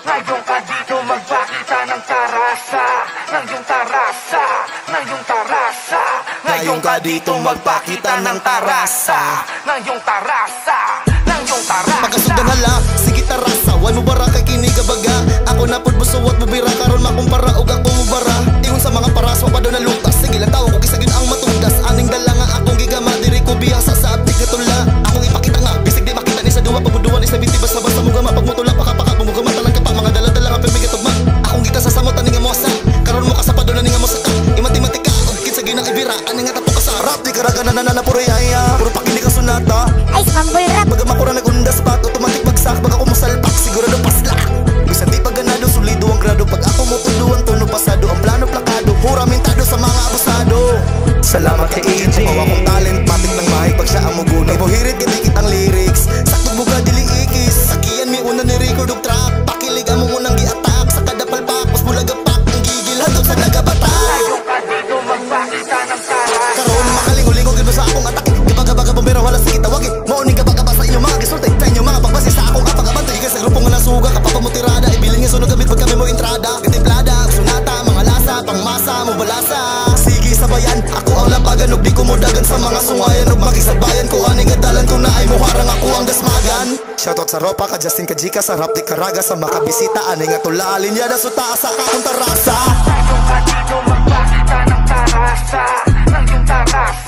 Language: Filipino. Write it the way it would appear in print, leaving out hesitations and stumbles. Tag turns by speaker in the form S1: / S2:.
S1: Ngayon ka dito magpakita ng tarasa, ng iyong tarasa, ng iyong tarasa. Ngayon ka dito magpakita ng tarasa, ng iyong tarasa, ng iyong tarasa.
S2: Magkasudan hala, sige tarasa, wan mo bara kay kinigabaga. Ako na pud busuwat mo bira karon makumpara og ako mo bara. Ingon sa mga paras pa daw na lutas, sige lang tawo ko kisagin ang matungdas. Aning dala nga akong gigama diri ko biyasa sa abdik na tula. Akong ipakita nga bisig di makita ni sa duwa pagmuduan ni sa biti basta basta mo gama pagmutula pakapaka bumugama talang ka pa mga dala-dala nga permi gatugma. Akong gita sa samot ani nga mosa, karon mo kasapado na ni nga mosa. Imatematika og kisagin ang ibira ani nga tapo ka sa rap di karaga na puro yaya. Puro pakili ka sunata.
S3: Ay, mambul rap.
S2: Baga makura nagundas pa automatic bagsak baga ko mosalpak sigurado pasla. Bisan di pagganado sulido ang grado pag ako mo tuduan tuno pasado ang plano plakado huramentado sa mga abusado. Salamat kay AJ mawa kong talent matik ng mahig pag siya ang mugunay buhirit gidikit ang lyrics sakto buga dili ikis sakian mi una ni record og trap pakilig amo mo nang gi-attack sa kada palpak mas bulagapak ang gigil hatod sa nagabata.
S1: Ngayon ka dito magpakita ng tarasa,
S2: Karon makalingo-lingo gid sa akong atake gabaga bombero wala sige tawagi mao ni gabagaba sa inyo mga gisultay sa inyo mga pagbasi sa akong apag-abantay sa grupo nga nasuga kapapamutirada ibilin nga sunog gamit pag kami mo entrada katimplada sunata mga lasa pangmasa mo balasa sige sabayan ako ang lapagan ug di ko modagan sa mga sungayan ug makisabayan ko ani nga dalan ko na ay muharang ako ang dasmagan. Shoutout sa Ropa ka Justin Kajika sa rap di Karaga sa makabisita ani nga tula linyada sa taas sa akong tarasa.
S1: ngayon ka dito magpakita ng tarasa, ng iyong tarasa.